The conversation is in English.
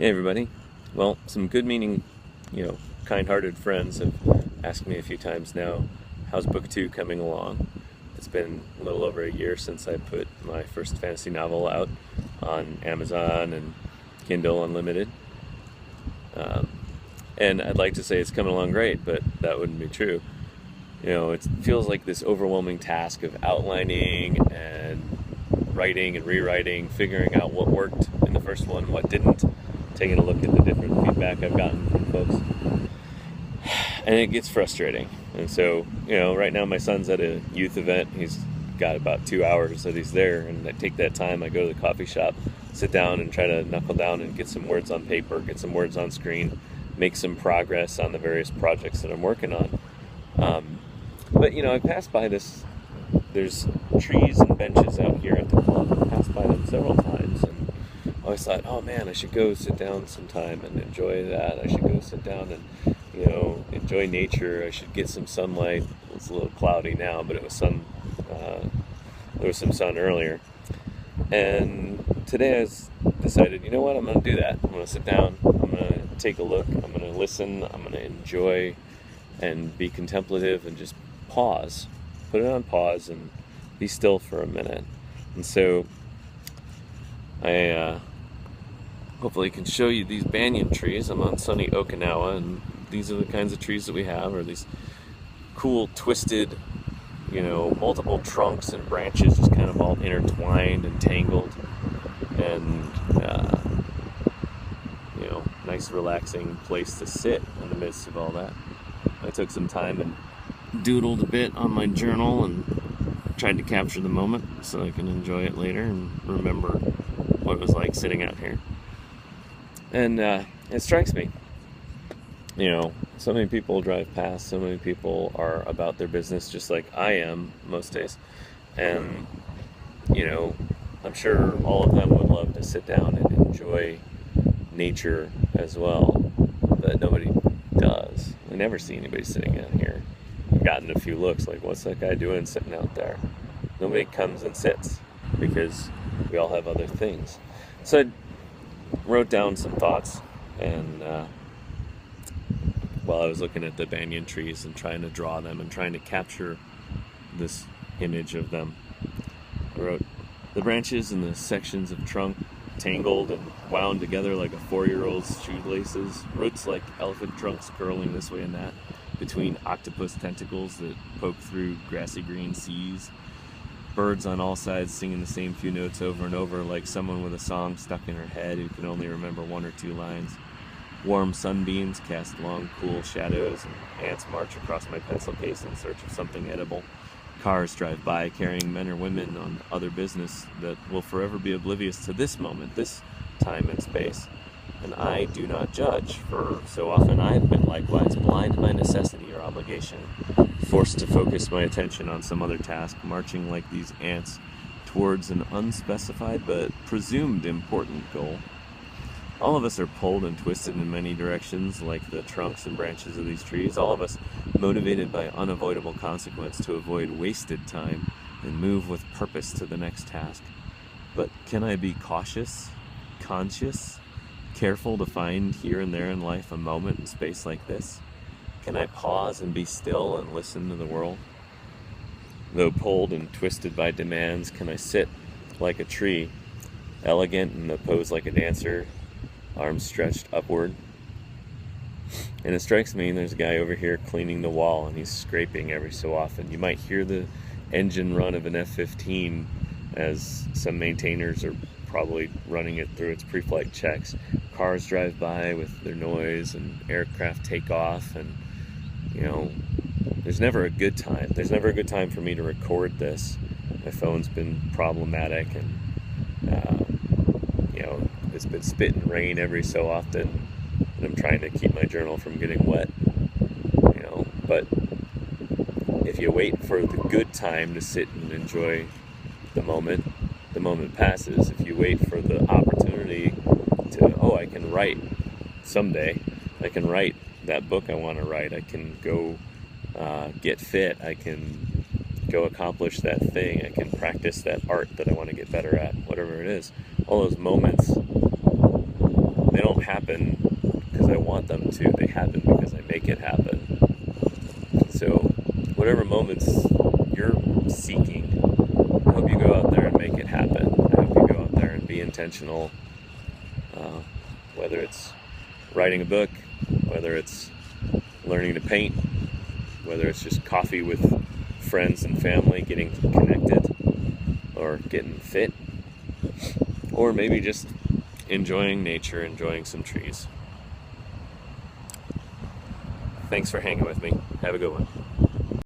Hey everybody. Well, some good-meaning, kind-hearted friends have asked me a few times now, how's book two coming along? It's been a little over a year since I put my first fantasy novel out on Amazon and Kindle Unlimited. Um, and I'd like to say it's coming along great, but that wouldn't be true. It feels like this overwhelming task of outlining and writing and rewriting, figuring out what worked in the first one, what didn't, taking a look at the different feedback I've gotten from folks. And it gets frustrating. And so, right now my son's at a youth event. He's got about 2 hours that he's there, and I take that time, I go to the coffee shop, sit down and try to knuckle down and get some words on paper, get some words on screen, make some progress on the various projects that I'm working on. But I passed by there's trees and benches out here at the club. I passed by them several times and I always thought, oh man, I should go sit down sometime and enjoy that. I should go sit down and, enjoy nature. I should get some sunlight. It's a little cloudy now, but it was there was some sun earlier. And today I decided, you know what, I'm going to do that. I'm going to sit down, I'm going to take a look, I'm going to listen, I'm going to enjoy and be contemplative and just pause. Put it on pause and be still for a minute. And so I hopefully can show you these banyan trees. I'm on sunny Okinawa, and these are the kinds of trees that we have, are these cool, twisted, multiple trunks and branches just kind of all intertwined and tangled. And, nice relaxing place to sit in the midst of all that. I took some time and doodled a bit on my journal and tried to capture the moment so I can enjoy it later and remember what it was like sitting out here. And it strikes me, so many people drive past, so many people are about their business just like I am most days. And, I'm sure all of them would love to sit down and enjoy nature as well, but nobody does. I never see anybody sitting out here. I've gotten a few looks like, what's that guy doing sitting out there? Nobody comes and sits because we all have other things. So I wrote down some thoughts, and while I was looking at the banyan trees and trying to draw them and trying to capture this image of them, I wrote, the branches and the sections of trunk tangled and wound together like a 4-year-old's shoelaces, roots like elephant trunks curling this way and that, between octopus tentacles that poke through grassy green seas, birds on all sides singing the same few notes over and over like someone with a song stuck in her head who can only remember 1 or 2 lines. Warm sunbeams cast long, cool shadows, and ants march across my pencil case in search of something edible. Cars drive by carrying men or women on other business that will forever be oblivious to this moment, this time and space. And I do not judge, for so often I have been likewise blind by necessity or obligation, forced to focus my attention on some other task, marching like these ants towards an unspecified but presumed important goal. All of us are pulled and twisted in many directions, like the trunks and branches of these trees. All of us motivated by unavoidable consequence to avoid wasted time and move with purpose to the next task. But can I be cautious, conscious, careful to find here and there in life a moment and space like this? Can I pause and be still and listen to the world? Though pulled and twisted by demands, can I sit like a tree, elegant in the pose like a dancer, arms stretched upward? And it strikes me there's a guy over here cleaning the wall, and he's scraping every so often. You might hear the engine run of an F-15 as some maintainers are probably running it through its pre-flight checks. Cars drive by with their noise and aircraft take off, and there's never a good time. There's never a good time for me to record this. My phone's been problematic, and it's been spitting rain every so often, and I'm trying to keep my journal from getting wet. But if you wait for the good time to sit and enjoy the moment passes. If you wait for the opportunity to, I can write someday, I can write that book I want to write, I can go get fit, I can go accomplish that thing, I can practice that art that I want to get better at, whatever it is. All those moments, they don't happen because I want them to. They happen because I make it happen. So whatever moments you're seeking, I hope you go out there and make it happen. I hope you go out there and be intentional, whether it's writing a book, whether it's learning to paint, whether it's just coffee with friends and family, getting connected, or getting fit, or maybe just enjoying nature, enjoying some trees. Thanks for hanging with me. Have a good one.